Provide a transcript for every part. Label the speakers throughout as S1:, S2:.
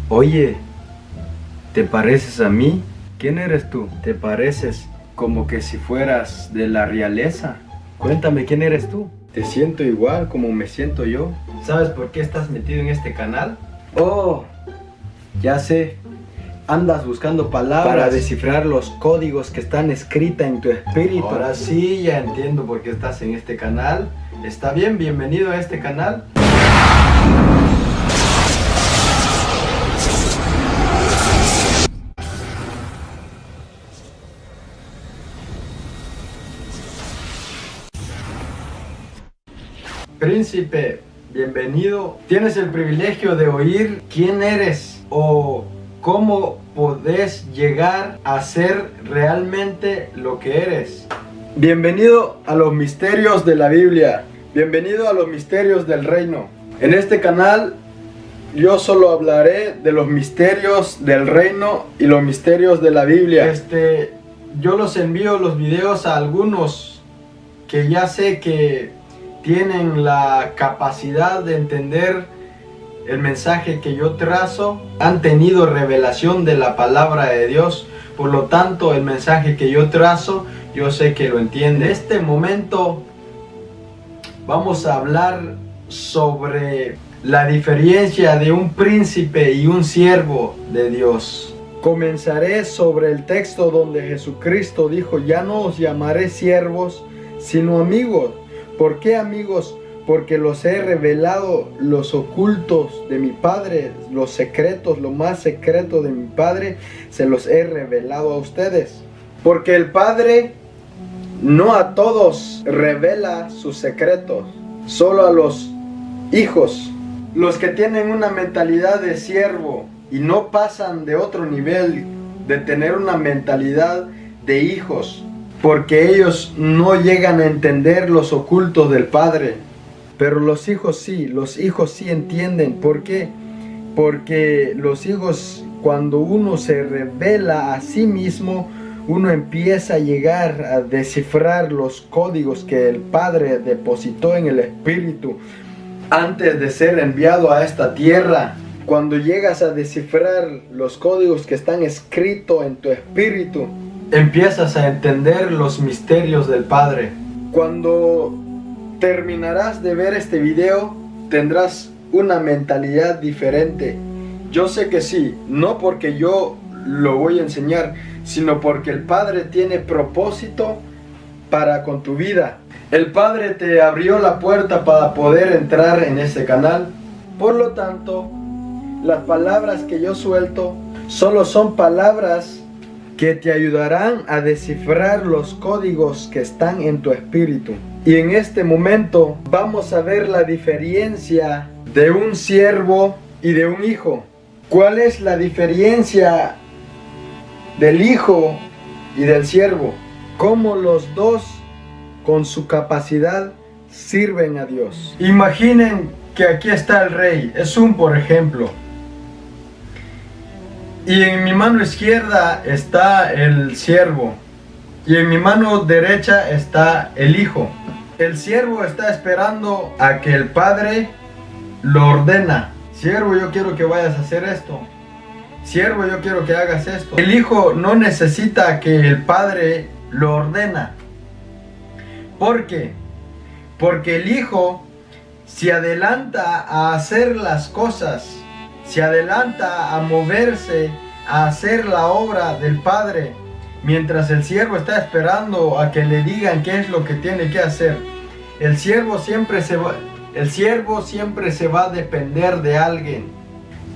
S1: Oye, ¿te pareces a mí? ¿Quién eres tú? ¿Te pareces como que si fueras de la realeza? Cuéntame, ¿quién eres tú? Te siento igual como me siento yo. ¿Sabes por qué estás metido en este canal? Oh, ya sé. Andas buscando palabras para descifrar los códigos que están escritos en tu espíritu. Ahora sí, ya entiendo por qué estás en este canal. Está bien, bienvenido a este canal. Príncipe, bienvenido. Tienes el privilegio de oír quién eres o cómo podés llegar a ser realmente lo que eres. Bienvenido a los misterios de la Biblia. Bienvenido a los misterios del reino. En este canal yo solo hablaré de los misterios del reino y los misterios de la Biblia. Yo los envío los videos a algunos que ya sé que tienen la capacidad de entender el mensaje que yo trazo, han tenido revelación de la palabra de Dios, por lo tanto el mensaje que yo trazo, yo sé que lo entiende. En este momento vamos a hablar sobre la diferencia de un príncipe y un siervo de Dios. Comenzaré sobre el texto donde Jesucristo dijo: ya no os llamaré siervos, sino amigos. ¿Por qué amigos? Porque los he revelado los ocultos de mi Padre, los secretos, lo más secreto de mi Padre, se los he revelado a ustedes. Porque el Padre no a todos revela sus secretos, solo a los hijos, los que tienen una mentalidad de siervo y no pasan de otro nivel, de tener una mentalidad de hijos, porque ellos no llegan a entender los ocultos del Padre. Pero los hijos sí entienden. ¿Por qué? Porque los hijos, cuando uno se revela a sí mismo, uno empieza a llegar a descifrar los códigos que el Padre depositó en el Espíritu antes de ser enviado a esta tierra. Cuando llegas a descifrar los códigos que están escritos en tu espíritu, empiezas a entender los misterios del Padre. Cuando terminarás de ver este video, tendrás una mentalidad diferente. Yo sé que sí, no porque yo lo voy a enseñar, sino porque el Padre tiene propósito para con tu vida. El Padre te abrió la puerta para poder entrar en este canal. Por lo tanto, las palabras que yo suelto solo son palabras que te ayudarán a descifrar los códigos que están en tu espíritu. Y en este momento vamos a ver la diferencia de un siervo y de un hijo. ¿Cuál es la diferencia del hijo y del siervo? Cómo los dos, con su capacidad, sirven a Dios. Imaginen que aquí está el rey, es un por ejemplo. Y en mi mano izquierda está el siervo. Y en mi mano derecha está el hijo. El siervo está esperando a que el padre lo ordena. Siervo, yo quiero que vayas a hacer esto. Siervo, yo quiero que hagas esto. El hijo no necesita que el padre lo ordena. ¿Por qué? Porque el hijo se adelanta a hacer las cosas, se adelanta a moverse, a hacer la obra del Padre, mientras el siervo está esperando a que le digan qué es lo que tiene que hacer. El siervo siempre se va a depender de alguien.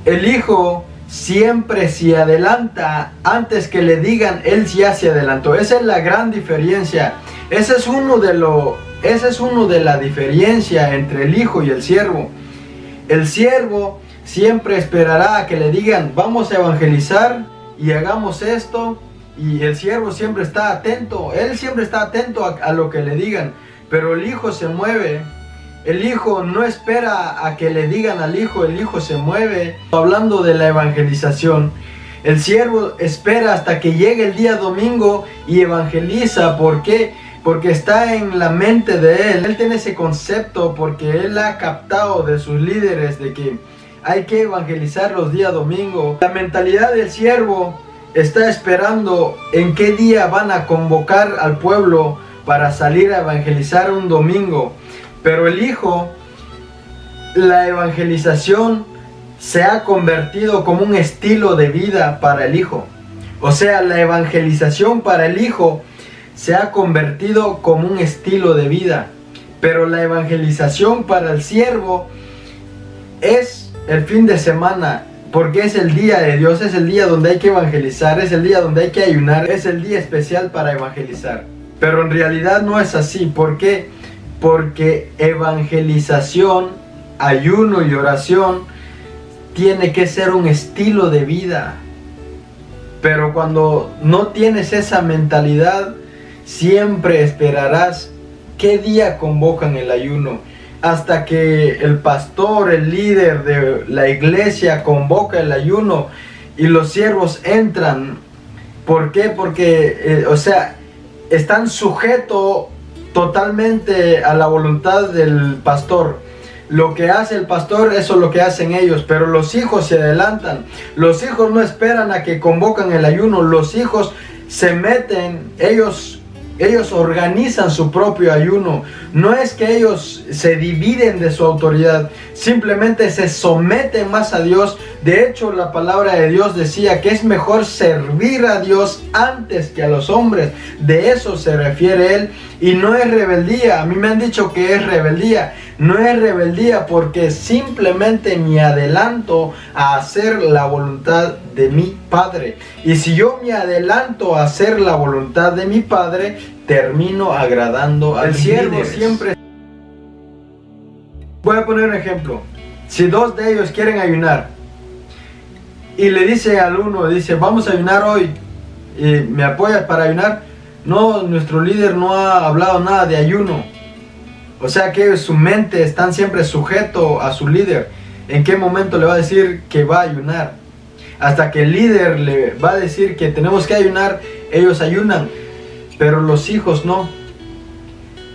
S1: El hijo siempre se adelanta antes que le digan, él ya se adelantó. Esa es la gran diferencia. Ese es uno de la diferencia entre el hijo y el siervo. El siervo siempre esperará a que le digan, vamos a evangelizar y hagamos esto. Y el siervo siempre está atento. Él siempre está atento a lo que le digan. Pero el hijo se mueve. El hijo no espera a que le digan al hijo. El hijo se mueve. Hablando de la evangelización, el siervo espera hasta que llegue el día domingo y evangeliza. ¿Por qué? Porque está en la mente de él. Él tiene ese concepto porque él ha captado de sus líderes de que hay que evangelizar los días domingo. La mentalidad del siervo está esperando en qué día van a convocar al pueblo para salir a evangelizar un domingo. Pero el hijo, la evangelización se ha convertido como un estilo de vida para el hijo. O sea, la evangelización para el hijo se ha convertido como un estilo de vida. Pero la evangelización para el siervo es el fin de semana, porque es el día de Dios, es el día donde hay que evangelizar, es el día donde hay que ayunar, es el día especial para evangelizar. Pero en realidad no es así. ¿Por qué? Porque evangelización, ayuno y oración tiene que ser un estilo de vida. Pero cuando no tienes esa mentalidad, siempre esperarás qué día convocan el ayuno, hasta que el pastor, el líder de la iglesia convoca el ayuno y los siervos entran. ¿Por qué? Porque, están sujetos totalmente a la voluntad del pastor. Lo que hace el pastor, eso es lo que hacen ellos, pero los hijos se adelantan. Los hijos no esperan a que convocan el ayuno, los hijos se meten, ellos organizan su propio ayuno. No es que ellos se dividen de su autoridad, simplemente se someten más a Dios. De hecho, la palabra de Dios decía que es mejor servir a Dios antes que a los hombres. De eso se refiere él. Y no es rebeldía. A mí me han dicho que es rebeldía. No es rebeldía, porque simplemente me adelanto a hacer la voluntad de mi Padre. Y si yo me adelanto a hacer la voluntad de mi Padre, termino agradando al siervo siempre. Voy a poner un ejemplo. Si dos de ellos quieren ayunar y le dice al uno, dice, vamos a ayunar hoy, y ¿me apoyas para ayunar? No, nuestro líder no ha hablado nada de ayuno. O sea que su mente están siempre sujeto a su líder. ¿En qué momento le va a decir que va a ayunar? Hasta que el líder le va a decir que tenemos que ayunar, ellos ayunan. Pero los hijos no.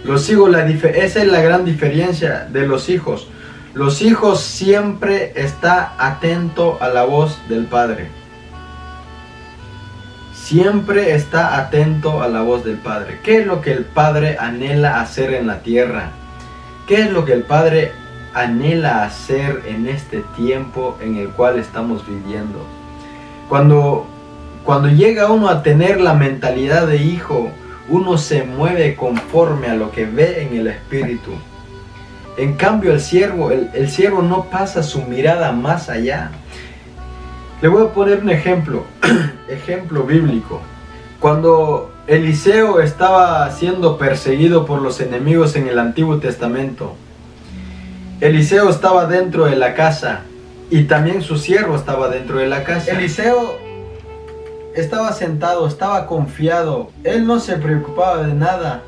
S1: Los hijos, esa es la gran diferencia de los hijos. Los hijos siempre están atentos a la voz del Padre. Siempre está atento a la voz del Padre. ¿Qué es lo que el Padre anhela hacer en la tierra? ¿Qué es lo que el Padre anhela hacer en este tiempo en el cual estamos viviendo? Cuando llega uno a tener la mentalidad de hijo, uno se mueve conforme a lo que ve en el Espíritu. En cambio, el siervo no pasa su mirada más allá. Le voy a poner un ejemplo, ejemplo bíblico. Cuando Eliseo estaba siendo perseguido por los enemigos en el Antiguo Testamento, Eliseo estaba dentro de la casa y también su siervo estaba dentro de la casa. Eliseo estaba sentado, estaba confiado, él no se preocupaba de nada.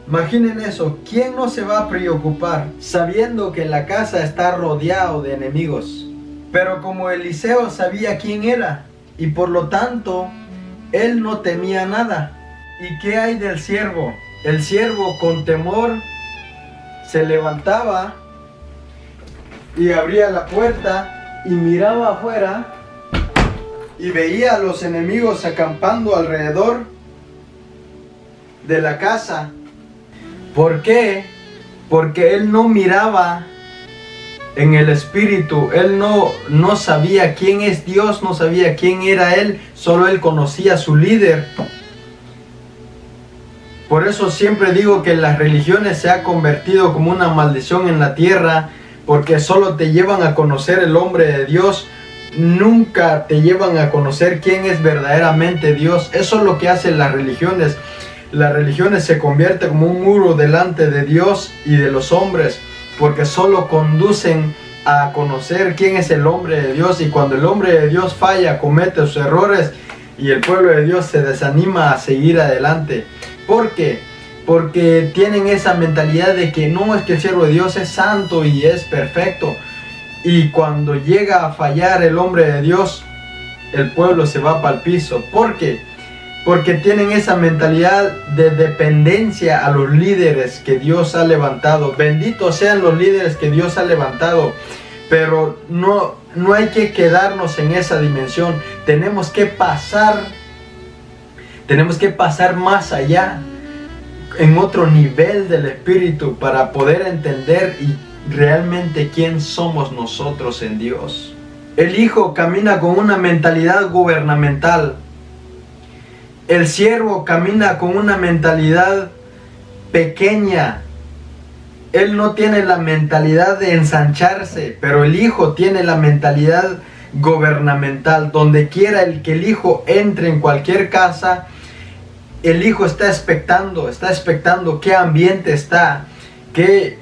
S1: Imaginen eso, ¿quién no se va a preocupar sabiendo que la casa está rodeado de enemigos? Pero como Eliseo sabía quién era y por lo tanto él no temía nada. ¿Y qué hay del siervo? El siervo con temor se levantaba y abría la puerta y miraba afuera y veía a los enemigos acampando alrededor de la casa. ¿Por qué? Porque él no miraba en el Espíritu. Él no sabía quién es Dios, no sabía quién era él, solo él conocía a su líder. Por eso siempre digo que las religiones se ha convertido como una maldición en la tierra, porque solo te llevan a conocer el hombre de Dios, nunca te llevan a conocer quién es verdaderamente Dios. Eso es lo que hacen las religiones. Las religiones se convierten como un muro delante de Dios y de los hombres, porque solo conducen a conocer quién es el hombre de Dios. Y cuando el hombre de Dios falla, comete sus errores y el pueblo de Dios se desanima a seguir adelante. ¿Por qué? Porque tienen esa mentalidad de que no, es que el siervo de Dios es santo y es perfecto. Y cuando llega a fallar el hombre de Dios, el pueblo se va para el piso. ¿Por qué? Porque tienen esa mentalidad de dependencia a los líderes que Dios ha levantado. Benditos sean los líderes que Dios ha levantado. Pero no hay que quedarnos en esa dimensión. Tenemos que pasar más allá, en otro nivel del espíritu, para poder entender realmente quién somos nosotros en Dios. El hijo camina con una mentalidad gubernamental. El siervo camina con una mentalidad pequeña. Él no tiene la mentalidad de ensancharse, pero el hijo tiene la mentalidad gubernamental. Donde quiera que el hijo entre en cualquier casa, el hijo está expectando qué ambiente está, qué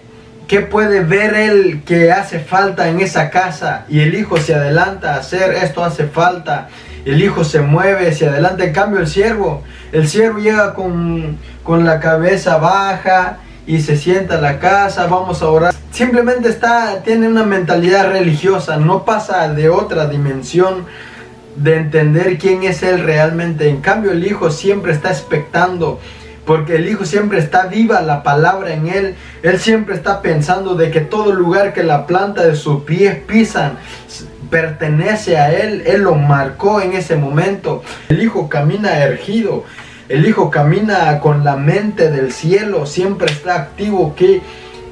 S1: puede ver él que hace falta en esa casa, y el hijo se adelanta a hacer esto, hace falta. El hijo se mueve, se adelanta. En cambio el siervo llega con la cabeza baja y se sienta en la casa, vamos a orar. Simplemente tiene una mentalidad religiosa, no pasa de otra dimensión de entender quién es él realmente. En cambio el hijo siempre está expectando, porque el hijo siempre está viva la palabra en él. Él siempre está pensando de que todo lugar que la planta de sus pies pisan pertenece a él. Él lo marcó en ese momento. El hijo camina erguido. El hijo camina con la mente del cielo. Siempre está activo. Que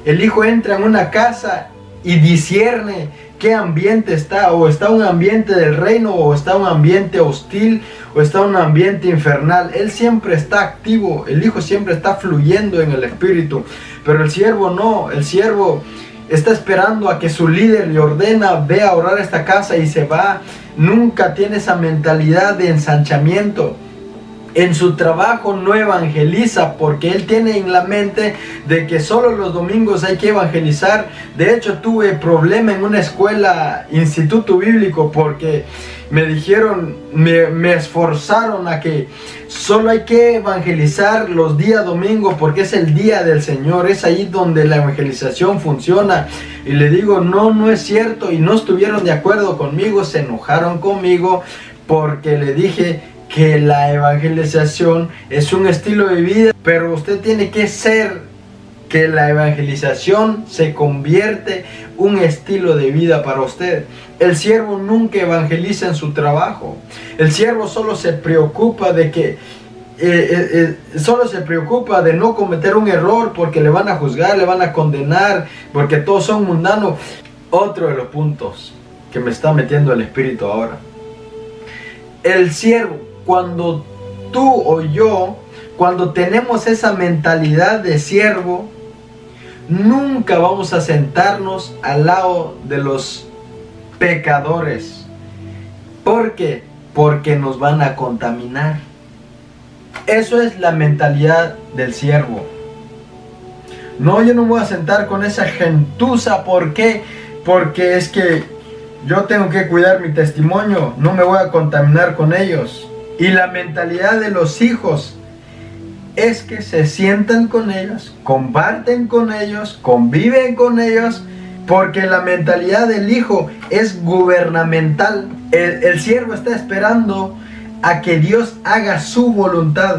S1: el hijo entra en una casa y discierne qué ambiente está. O está un ambiente del reino, o está un ambiente hostil, o está un ambiente infernal. Él siempre está activo. El hijo siempre está fluyendo en el espíritu. Pero el siervo no. El siervo está esperando a que su líder le ordena: ve a orar esta casa, y se va. Nunca tiene esa mentalidad de ensanchamiento. En su trabajo no evangeliza, porque él tiene en la mente de que solo los domingos hay que evangelizar. De hecho, tuve problema en una escuela, instituto bíblico, porque me dijeron, me esforzaron a que solo hay que evangelizar los días domingos, porque es el día del Señor, es ahí donde la evangelización funciona. Y le digo, no es cierto, y no estuvieron de acuerdo conmigo, se enojaron conmigo, porque le dije que la evangelización es un estilo de vida, pero usted tiene que ser que la evangelización se convierte un estilo de vida para usted. El siervo nunca evangeliza en su trabajo. El siervo solo se preocupa de que solo se preocupa de no cometer un error, porque le van a juzgar, le van a condenar, porque todos son mundanos. Otro de los puntos que me está metiendo el espíritu ahora. El siervo, cuando tú o yo, cuando tenemos esa mentalidad de siervo, nunca vamos a sentarnos al lado de los pecadores. ¿Por qué? Porque nos van a contaminar. Eso es la mentalidad del siervo. No, yo no me voy a sentar con esa gentuza. ¿Por qué? Porque es que yo tengo que cuidar mi testimonio. No me voy a contaminar con ellos. Y la mentalidad de los hijos es que se sientan con ellos, comparten con ellos, conviven con ellos, porque la mentalidad del hijo es gubernamental. El siervo está esperando a que Dios haga su voluntad.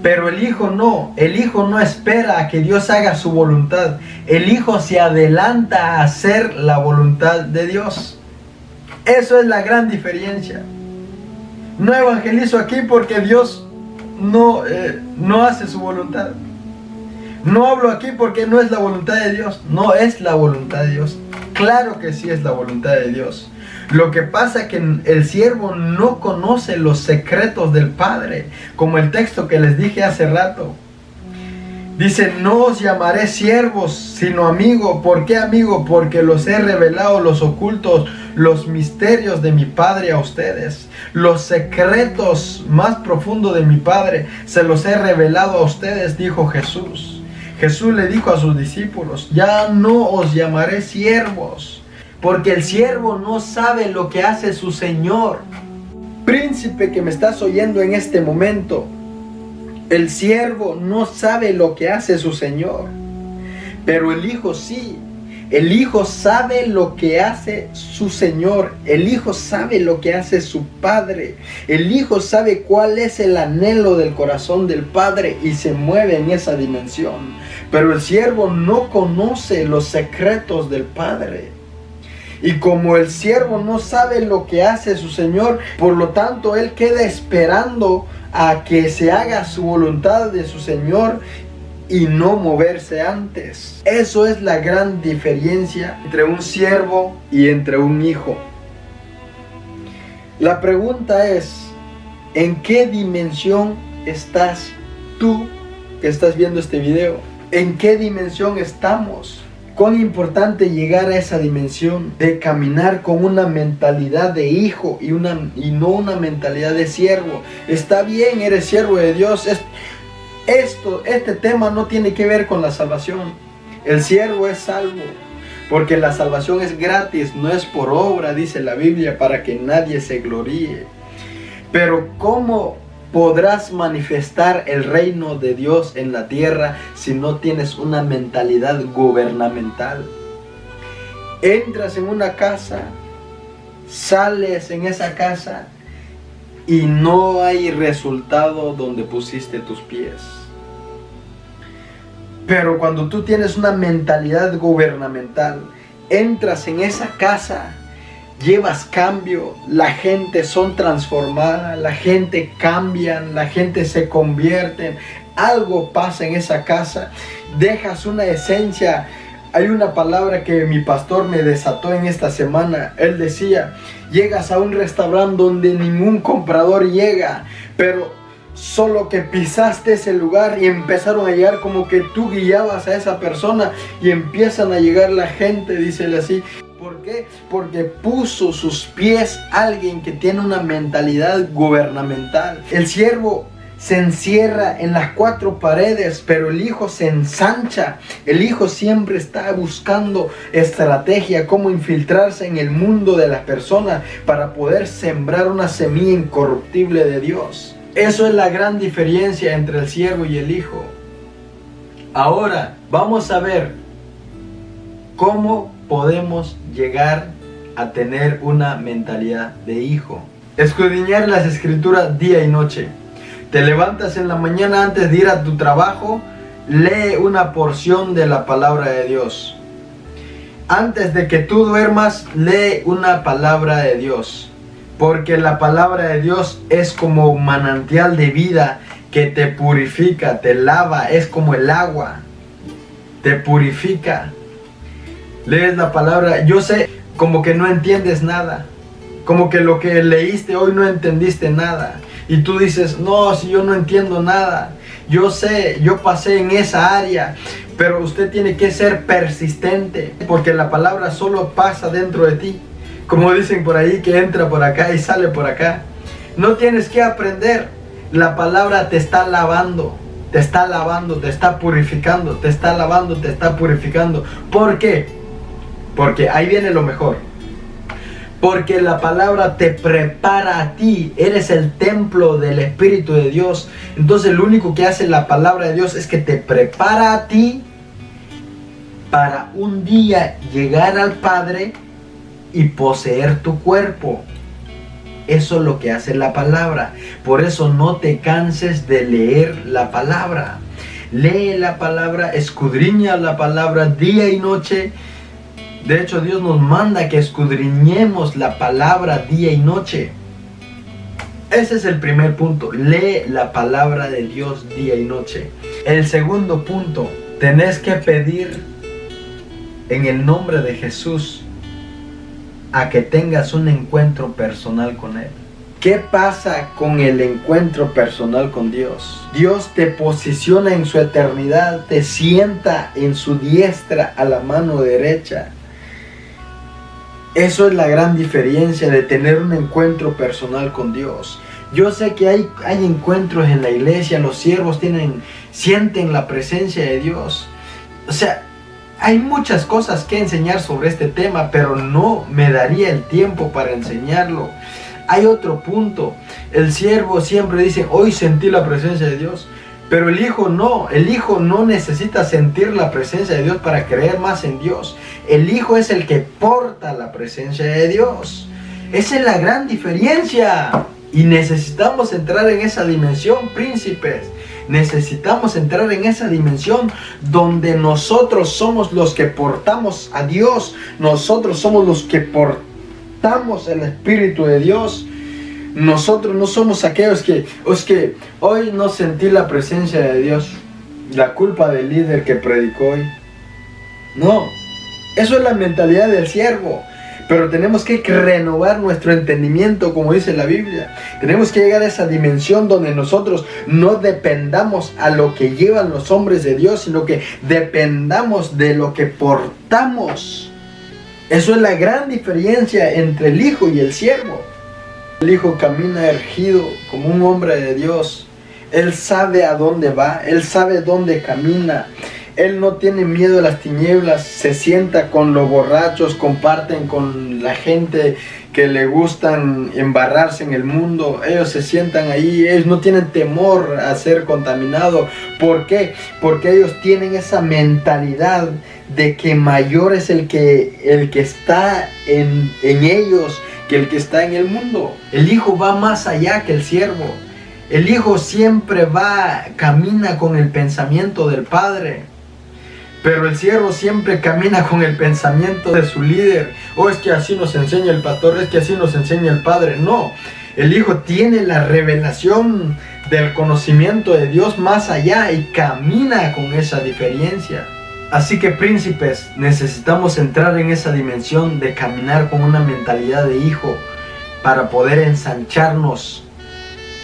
S1: Pero el hijo no espera a que Dios haga su voluntad. El hijo se adelanta a hacer la voluntad de Dios. Eso es la gran diferencia. No evangelizo aquí porque Dios no hace su voluntad. No hablo aquí porque no es la voluntad de Dios. No es la voluntad de Dios. Claro que sí es la voluntad de Dios. Lo que pasa es que el siervo no conoce los secretos del Padre, como el texto que les dije hace rato. Dice: no os llamaré siervos, sino amigo. ¿Por qué amigo? Porque los he revelado los ocultos, los misterios de mi Padre a ustedes. Los secretos más profundos de mi Padre se los he revelado a ustedes, dijo Jesús. Jesús le dijo a sus discípulos: ya no os llamaré siervos, porque el siervo no sabe lo que hace su Señor. Príncipe que me estás oyendo en este momento, el siervo no sabe lo que hace su Señor, pero el hijo sí. El hijo sabe lo que hace su Señor. El hijo sabe lo que hace su Padre. El hijo sabe cuál es el anhelo del corazón del Padre y se mueve en esa dimensión. Pero el siervo no conoce los secretos del Padre. Y como el siervo no sabe lo que hace su Señor, por lo tanto él queda esperando a que se haga su voluntad de su Señor y no moverse antes. Eso es la gran diferencia entre un siervo y entre un hijo. La pregunta es, ¿en qué dimensión estás tú que estás viendo este video? ¿En qué dimensión estamos? Cuán importante llegar a esa dimensión de caminar con una mentalidad de hijo y no una mentalidad de siervo. Está bien, eres siervo de Dios. Este tema no tiene que ver con la salvación. El siervo es salvo, porque la salvación es gratis, no es por obra, dice la Biblia, para que nadie se gloríe. Pero ¿cómo podrás manifestar el reino de Dios en la tierra si no tienes una mentalidad gubernamental? Entras en una casa, sales en esa casa y no hay resultado donde pusiste tus pies. Pero cuando tú tienes una mentalidad gubernamental, entras en esa casa, llevas cambio, la gente son transformada, la gente cambian, la gente se convierte, algo pasa en esa casa, dejas una esencia. Hay una palabra que mi pastor me desató en esta semana. Él decía, llegas a un restaurante donde ningún comprador llega, pero solo que pisaste ese lugar y empezaron a llegar, como que tú guiabas a esa persona y empiezan a llegar la gente, dícele así. ¿Por qué? Porque puso sus pies alguien que tiene una mentalidad gubernamental. El siervo se encierra en las cuatro paredes, pero el hijo se ensancha. El hijo siempre está buscando estrategia, cómo infiltrarse en el mundo de las personas para poder sembrar una semilla incorruptible de Dios. Eso es la gran diferencia entre el siervo y el hijo. Ahora vamos a ver cómo podemos llegar a tener una mentalidad de hijo. Escudriñar las escrituras día y noche. Te levantas en la mañana antes de ir a tu trabajo, lee una porción de la palabra de Dios. Antes de que tú duermas, lee una palabra de Dios. Porque la palabra de Dios es como un manantial de vida que te purifica, te lava, es como el agua, te purifica. Lees la palabra, yo sé, como que no entiendes nada, como que lo que leíste hoy no entendiste nada. Y tú dices, no, si yo no entiendo nada, yo sé, yo pasé en esa área. Pero usted tiene que ser persistente, porque la palabra solo pasa dentro de ti. Como dicen por ahí, que entra por acá y sale por acá. No tienes que aprender. La palabra te está lavando, te está lavando, te está purificando, te está lavando, te está purificando. ¿Por qué? Porque ahí viene lo mejor. Porque la palabra te prepara a ti. Eres el templo del Espíritu de Dios. Entonces lo único que hace la palabra de Dios es que te prepara a ti para un día llegar al Padre y poseer tu cuerpo. Eso es lo que hace la palabra. Por eso no te canses de leer la palabra. Lee la palabra, escudriña la palabra día y noche. De hecho, Dios nos manda que escudriñemos la palabra día y noche. Ese es el primer punto. Lee la palabra de Dios día y noche. El segundo punto, tenés que pedir en el nombre de Jesús a que tengas un encuentro personal con Él. ¿Qué pasa con el encuentro personal con Dios? Dios te posiciona en su eternidad, te sienta en su diestra a la mano derecha. Eso es la gran diferencia de tener un encuentro personal con Dios. Yo sé que hay encuentros en la iglesia, los siervos sienten la presencia de Dios. O sea, hay muchas cosas que enseñar sobre este tema, pero no me daría el tiempo para enseñarlo. Hay otro punto. El siervo siempre dice, hoy sentí la presencia de Dios. Pero el hijo no necesita sentir la presencia de Dios para creer más en Dios. El hijo es el que porta la presencia de Dios. Esa es la gran diferencia. Y necesitamos entrar en esa dimensión, príncipes. Necesitamos entrar en esa dimensión donde nosotros somos los que portamos a Dios. Nosotros somos los que portamos el Espíritu de Dios. Nosotros no somos aquellos que hoy no sentí la presencia de Dios, la culpa del líder que predicó hoy. No, eso es la mentalidad del siervo. Pero tenemos que renovar nuestro entendimiento, como dice la Biblia. Tenemos que llegar a esa dimensión donde nosotros no dependamos a lo que llevan los hombres de Dios, sino que dependamos de lo que portamos. Eso es la gran diferencia entre el hijo y el siervo. El hijo camina erguido como un hombre de Dios. Él sabe a dónde va, él sabe dónde camina. Él no tiene miedo a las tinieblas, se sienta con los borrachos, comparten con la gente que le gustan embarrarse en el mundo. Ellos se sientan ahí, ellos no tienen temor a ser contaminados. ¿Por qué? Porque ellos tienen esa mentalidad de que mayor es el que está en ellos que el que está en el mundo. El hijo va más allá que el siervo. El hijo siempre camina con el pensamiento del padre. Pero el siervo siempre camina con el pensamiento de su líder. Es que así nos enseña el pastor, es que así nos enseña el padre. No, el hijo tiene la revelación del conocimiento de Dios más allá y camina con esa diferencia. Así que, príncipes, necesitamos entrar en esa dimensión de caminar con una mentalidad de hijo para poder ensancharnos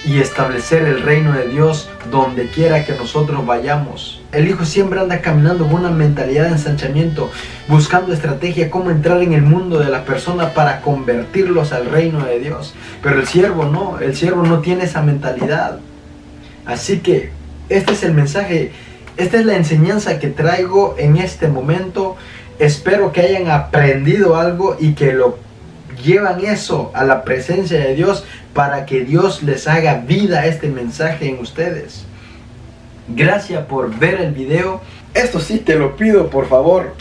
S1: y establecer el reino de Dios donde quiera que nosotros vayamos. El hijo siempre anda caminando con una mentalidad de ensanchamiento, buscando estrategia cómo entrar en el mundo de la persona para convertirlos al reino de Dios. Pero el siervo no tiene esa mentalidad. Así que este es el mensaje. Esta es la enseñanza que traigo en este momento. Espero que hayan aprendido algo y que lo llevan eso a la presencia de Dios para que Dios les haga vida a este mensaje en ustedes. Gracias por ver el video. Esto sí te lo pido, por favor,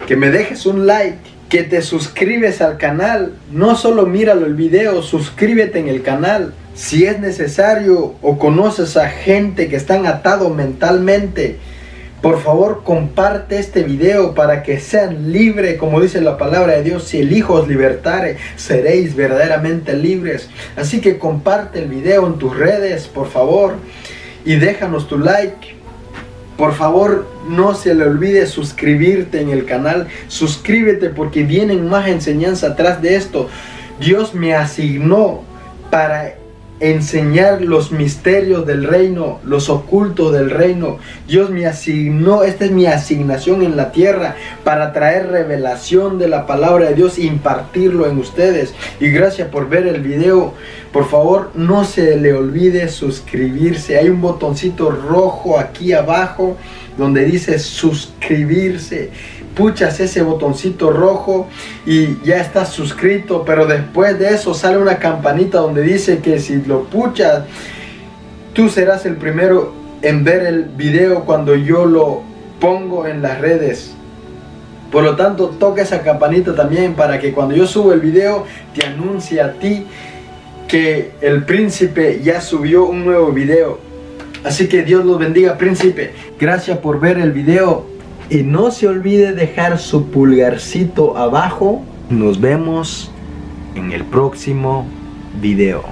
S1: que me dejes un like, que te suscribes al canal. No solo míralo el video, suscríbete en el canal. Si es necesario o conoces a gente que están atados mentalmente, por favor comparte este video para que sean libres, como dice la palabra de Dios. Si el Hijo os libertare, seréis verdaderamente libres. Así que comparte el video en tus redes, por favor, y déjanos tu like. Por favor, no se le olvide suscribirte en el canal. Suscríbete porque vienen más enseñanza atrás de esto. Dios me asignó para enseñar los misterios del reino, los ocultos del reino. Dios me asignó, esta es mi asignación en la tierra, para traer revelación de la palabra de Dios e impartirlo en ustedes. Y gracias por ver el video. Por favor, no se le olvide suscribirse. Hay un botoncito rojo aquí abajo donde dice suscribirse. Puchas ese botoncito rojo y ya estás suscrito, pero después de eso sale una campanita donde dice que si lo puchas, tú serás el primero en ver el video cuando yo lo pongo en las redes. Por lo tanto, toca esa campanita también para que cuando yo subo el video te anuncie a ti que el príncipe ya subió un nuevo video. Así que Dios los bendiga, príncipe. Gracias por ver el video. Y no se olvide dejar su pulgarcito abajo. Nos vemos en el próximo video.